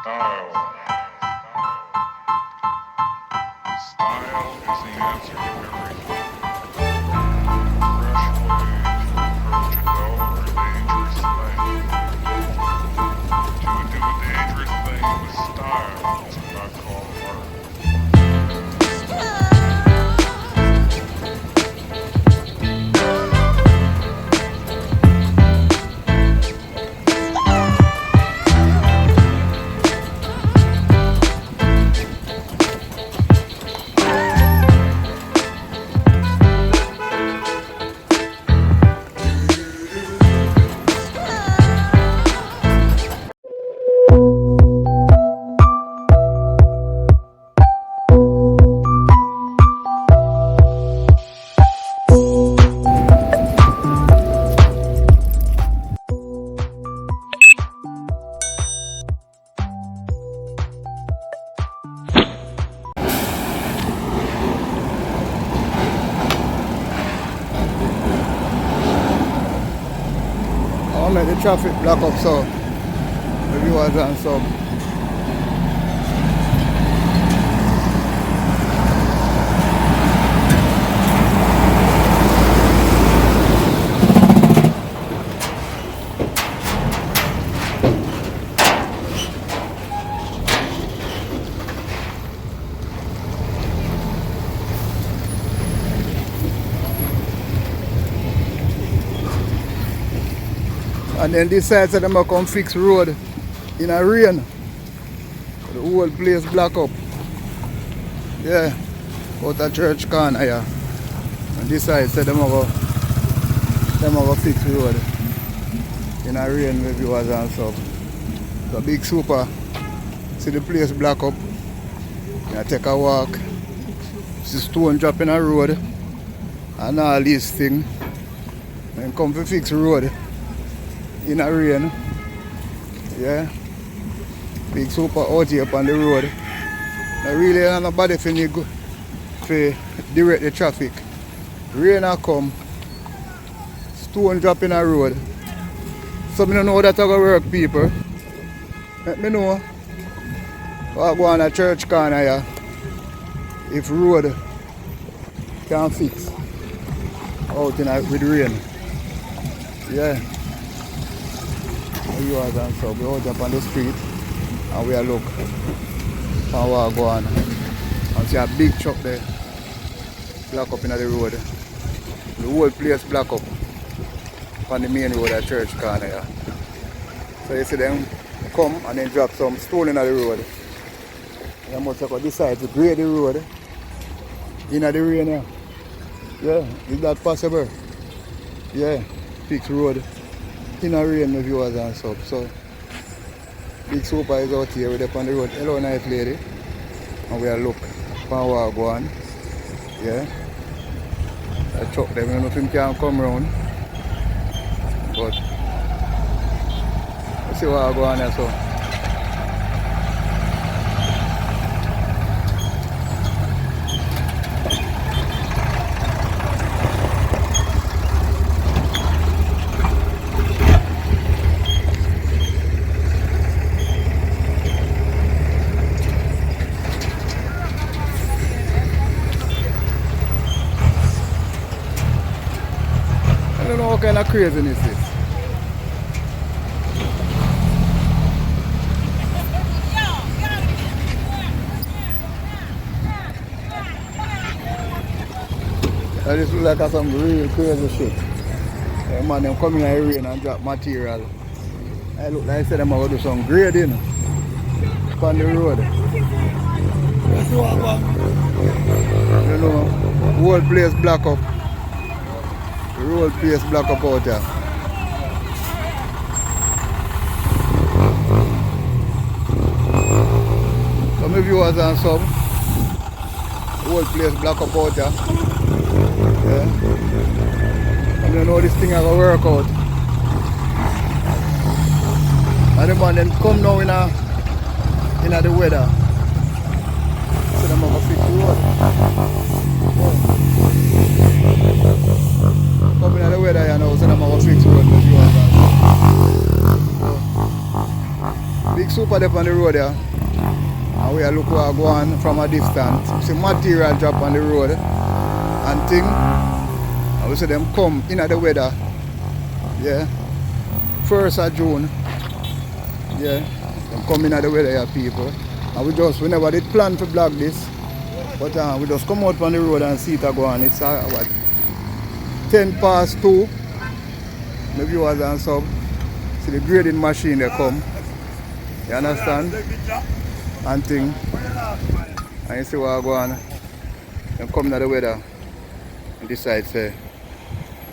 Style. Style is the answer to everything. A fresh way to approach a dull or dangerous thing. To do a dangerous thing with style is not called art. I'll make the traffic block up so the viewers and so. And then this side said them gonna come fix road in a rain. The whole place block up. Yeah, out a church corner here. And this side said them gonna fix road in a rain with viewers and stuff. The big super. See the place block up. I take a walk. See stone drop in a road and all these things. And come to fix road in a rain. Yeah, big super out here on the road. I really have nobody for direct the traffic. Rain a come, stone drop in a road. So I don't know that I go work, people. Let me know what go on a church corner here if road can fix out with rain. Yeah. Viewers and so we out up on the street and we are look for what go on and see a big truck there block up in the road. The whole place block up on the main road at church corner here. So you see them come and then drop some stone in the road. You must have decide to grade the road in the rain here. Yeah, is that possible? Yeah, fix road in a rain with viewers and stuff. So big super is out here with up on the road. Hello nice lady. And we are look for what go on. Yeah. I truck them, I don't know if him can come round. But let's see what go on here so. I don't know what kind of craziness this is. This looks like some real crazy shit. Man, them come in the rain and drop material. I look like them are going to do some grading on the road. You know, the whole place block up. The whole place block up out here. Some viewers and some. The whole place block up out here. Yeah. I don't know this thing is going to work out. And the man then come now in the weather. So them have to fix the road. Come in the weather here now, so them have to fix the road. Big super there on the road there. And we are looking at going from a distance. We see material drop on the road and thing. And we see them come in at the weather. Yeah. 1st of June. Yeah. Them come in at the weather here, people. And we never did plan to vlog this. But we just come out on the road and see it go on. It's what? 2:10. The viewers and sub. See the grading machine they come. You understand? And thing. And you see what go on. They come to the weather and decide say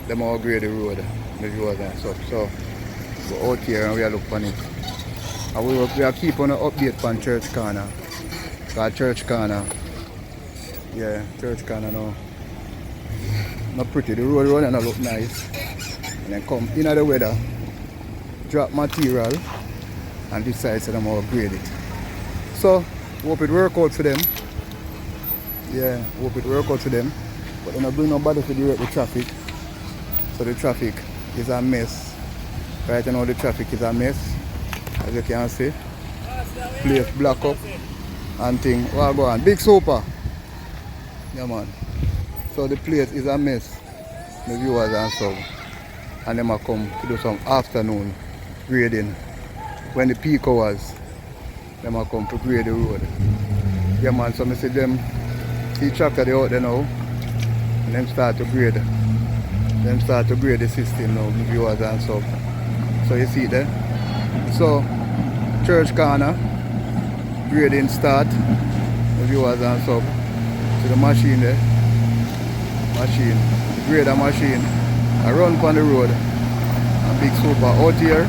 them all grade the road. The viewers and sub. So go out here and we are look on it. And we are keep on an update on Church Corner. Because Church Corner. Yeah, Church Corner now. Not pretty. The road running look nice. And then come in the weather, drop material and decide to them upgrade it. So hope it work out for them. Yeah, hope it work out for them. But then I bring nobody to direct the traffic. So the traffic is a mess. Right now the traffic is a mess. As you can see. Place block up and thing. What go on? Big super. Yeah man. So the place is a mess. The viewers and so. And them are come to do some afternoon grading. When the peak hours, them are come to grade the road. Yeah man, so I see them, see tractor they out there now. And them start to grade. Them start to grade the system now, the viewers and so. So you see there. So Church Corner, grading start, the viewers and so. So the machine there. Machine, the grader machine. I run on the road. A big super out here.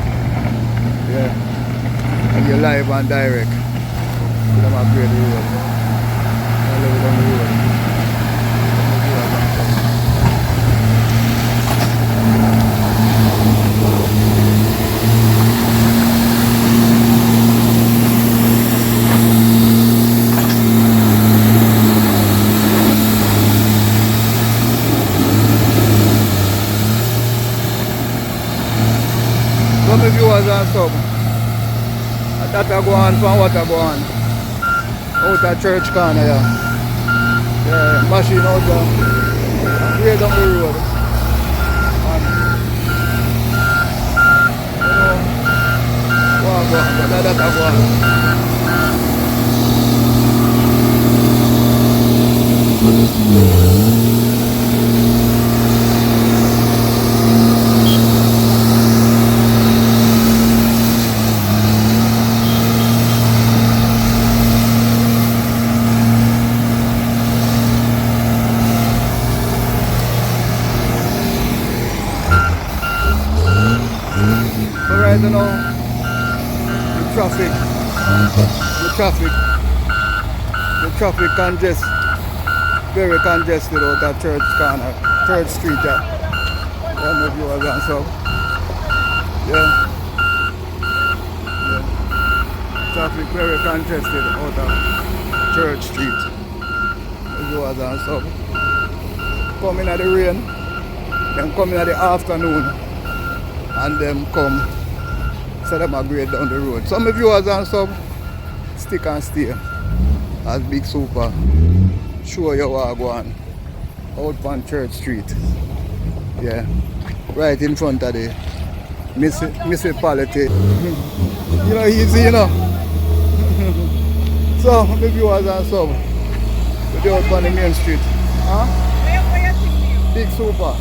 Yeah. And you're live and direct. Them upgrade the road. I live it on the road. Some viewers and some. That go on from what go on. Out at Church Corner, yeah. Yeah, machine out there. Way down the road. And, you know, go on, that go on. You know, the traffic very congested out at Church Corner, Church Street. Yeah, the viewers and so. Yeah, traffic very congested out at Church Street. The viewers and so. Coming at the rain, then coming at the afternoon, and them come. So them are grade down the road. Some viewers and some stick and stay as big super. Show you what go on out on Church Street. Yeah. Right in front of the municipality. You know, easy, you know. So the viewers and some we out on the main street. Huh? Where you think you? Big super. Oh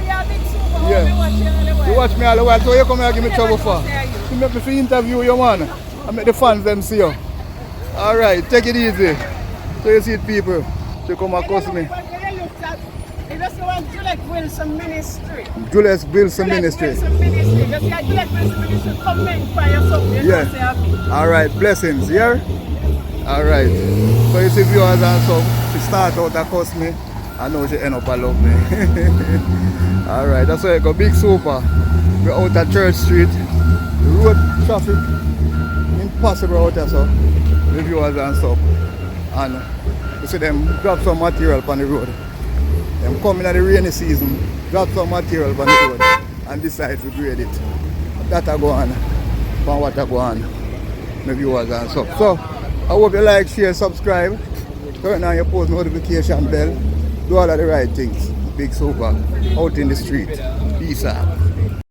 yeah, big super. Yeah. You watch me all the while, so you come here and give me trouble for. You make me interview you, man. I make the fans them see you. Alright, take it easy. So you see it, people. To come across me. Julius Wilson Ministry. Julius Wilson Ministry. Yeah. Alright, blessings, yeah? Alright. So you see viewers and so she start out across me. I know she end up a love me. Alright, that's why I go big super. We're out at Church Street. The road traffic impossible out there, so the viewers and stuff. And you see them drop some material on the road. Them come in at the rainy season, drop some material on the road and decide to grade it. That go on, from what go on. my viewers and stuff. So I hope you like, share, subscribe, turn on your post notification bell, do all of the right things. Big Super out in the street. Peace out.